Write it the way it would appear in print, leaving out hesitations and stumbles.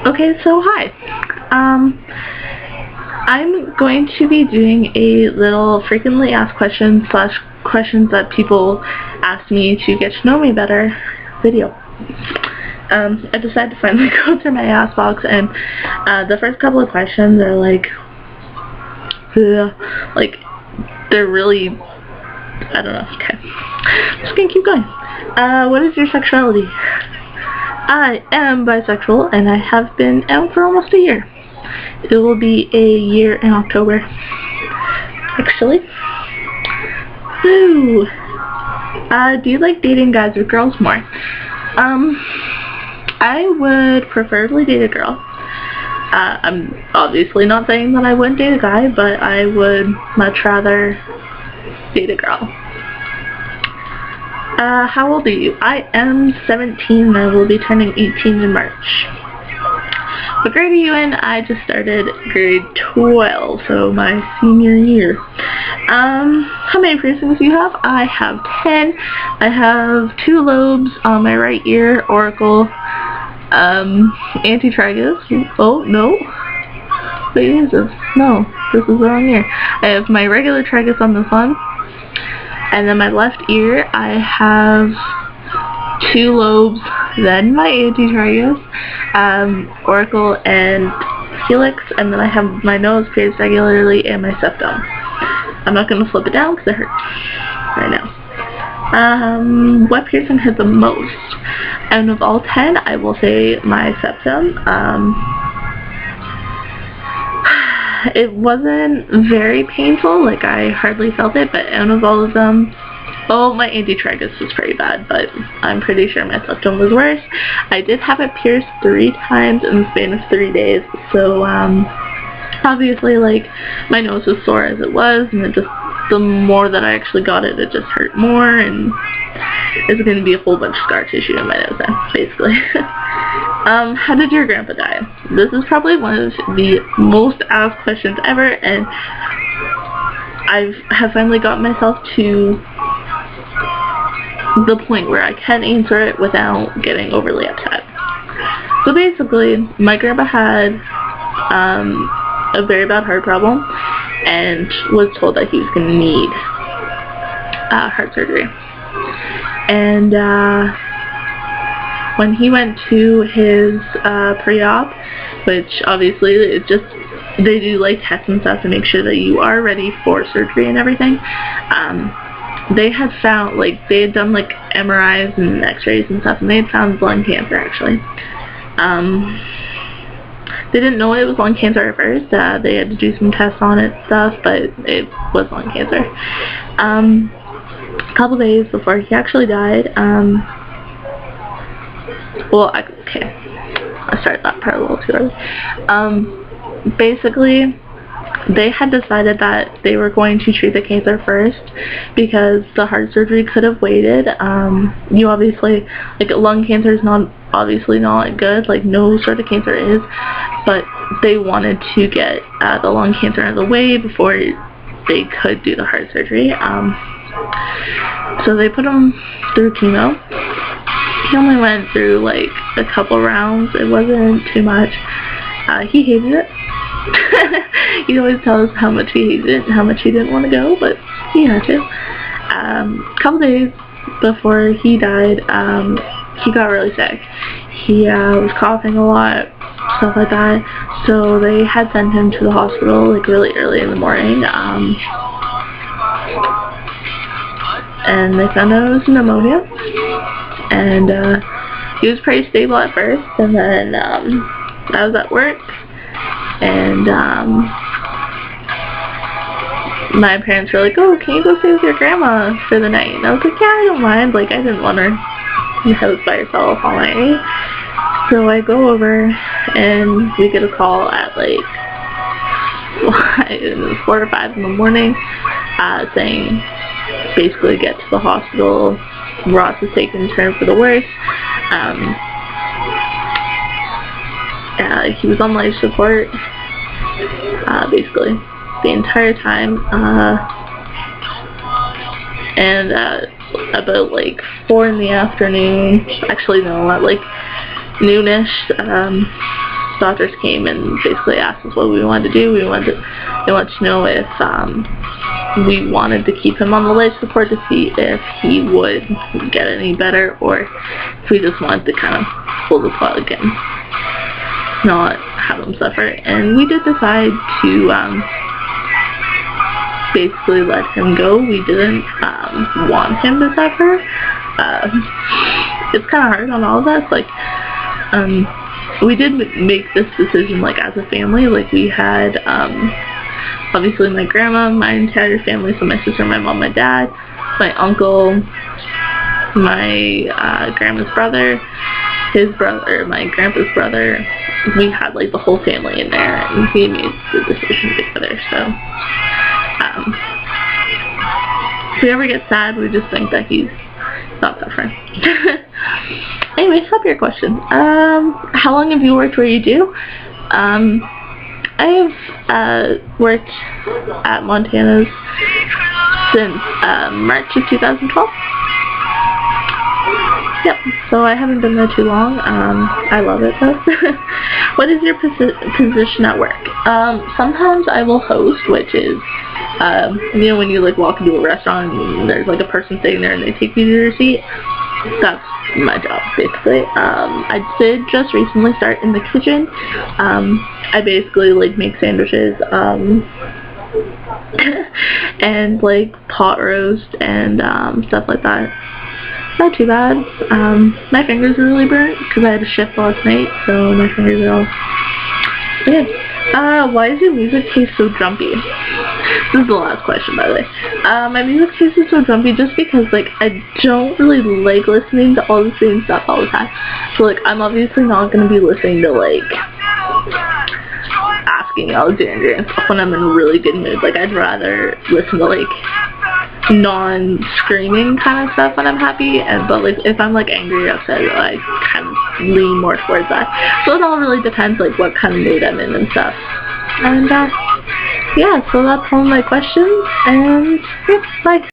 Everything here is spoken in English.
Okay, so hi. I'm going to be doing a little frequently asked questions slash questions that people ask me to get to know me better video. I decided to finally go through my ask box, and the first couple of questions are like they're really, I don't know. Okay, I'm just gonna keep going. What is your sexuality? I am bisexual, and I have been out for almost a year. It will be a year in October, actually. Woo! Do you like dating guys or girls more? I would preferably date a girl. I'm obviously not saying that I wouldn't date a guy, but I would much rather date a girl. How old are you? I am 17 and I will be turning 18 in March. What grade are you in? I just started grade 12, so my senior year. How many piercings do you have? I have 10. I have 2 lobes on my right ear, auricle, antitragus. Oh, no. Wait, is this? No, this is the wrong ear. I have my regular tragus on this one. And then my left ear, I have 2 lobes, then my antitragus, auricle, and helix, and then I have my nose pierced regularly and my septum. I'm not going to flip it down because it hurts right now. What piercing hurt the most? Out of all 10, I will say my septum. It wasn't very painful, like I hardly felt it, but out of all of them, oh, my antitragus was pretty bad, but I'm pretty sure my septum was worse. I did have it pierced 3 times in the span of 3 days, so obviously, like, my nose was sore as it was, and it just, the more that I actually got it, it just hurt more, and it's going to be a whole bunch of scar tissue in my nose then, basically. How did your grandpa die? This is probably one of the most asked questions ever, and I have finally got myself to the point where I can answer it without getting overly upset. So basically, my grandpa had a very bad heart problem and was told that he was going to need heart surgery. And when he went to his pre-op, which obviously it's just, they do like tests and stuff to make sure that you are ready for surgery and everything, they had found, like, they had done like MRIs and x-rays and stuff, and they had found lung cancer actually. They didn't know it was lung cancer at first. They had to do some tests on it and stuff, but it was lung cancer. A couple days before he actually died, okay, I started that part a little too early. Basically, they had decided that they were going to treat the cancer first because the heart surgery could have waited. You obviously, like, lung cancer is obviously not good, like no sort of cancer is, but they wanted to get the lung cancer out of the way before they could do the heart surgery. So they put him through chemo. He only went through like a couple rounds. It wasn't too much. He hated it. He always tells us how much he hated it and how much he didn't want to go, but he had to. A couple days before he died, he got really sick. He was coughing a lot, stuff like that, so they had sent him to the hospital like really early in the morning, and they found out it was pneumonia, and he was pretty stable at first, and then I was at work, and my parents were like, oh, can you go stay with your grandma for the night? And I was like, yeah, I don't mind. Like, I didn't want her in the house by herself all night. So I go over, and we get a call at like 4 or 5 in the morning, saying basically get to the hospital. Ross is taking turn for the worst. He was on life support basically the entire time, and about like 4 in the afternoon, actually no, at like noonish, doctors came and basically asked us what we wanted to do. They wanted to know if we wanted to keep him on the life support to see if he would get any better, or if we just wanted to kind of pull the plug and not have him suffer. And we did decide to basically let him go. We didn't want him to suffer. It's kind of hard on all of us. Like, we did make this decision, like, as a family. Like, we had obviously my grandma, my entire family, so my sister, my mom, my dad, my uncle, my grandma's brother, his brother, my grandpa's brother. We had, like, the whole family in there, and we made the decision together. So if we ever get sad, we just think that he's not suffering. Anyway, happier question. How long have you worked where you do? I have worked at Montana's since March of 2012. Yep, so I haven't been there too long. I love it though. What is your position at work? Sometimes I will host, which is, you know, when you like walk into a restaurant and there's like a person sitting there and they take you to your seat. That's my job, basically. I did just recently start in the kitchen. I basically like make sandwiches, and like pot roast and stuff like that. Not too bad. My fingers are really burnt because I had a shift last night, so my fingers are all good. Why is your music taste so jumpy? This is the last question, by the way. My music taste is so jumpy just because, like, I don't really like listening to all the same stuff all the time. So, like, I'm obviously not going to be listening to, like, Asking Alexandria and stuff when I'm in a really good mood. Like, I'd rather listen to, like, non-screaming kind of stuff when I'm happy, but like if I'm like angry or upset, I kind of lean more towards that. So it all really depends like what kind of mood I'm in and stuff. And yeah, so that's all my questions, and yeah, bye.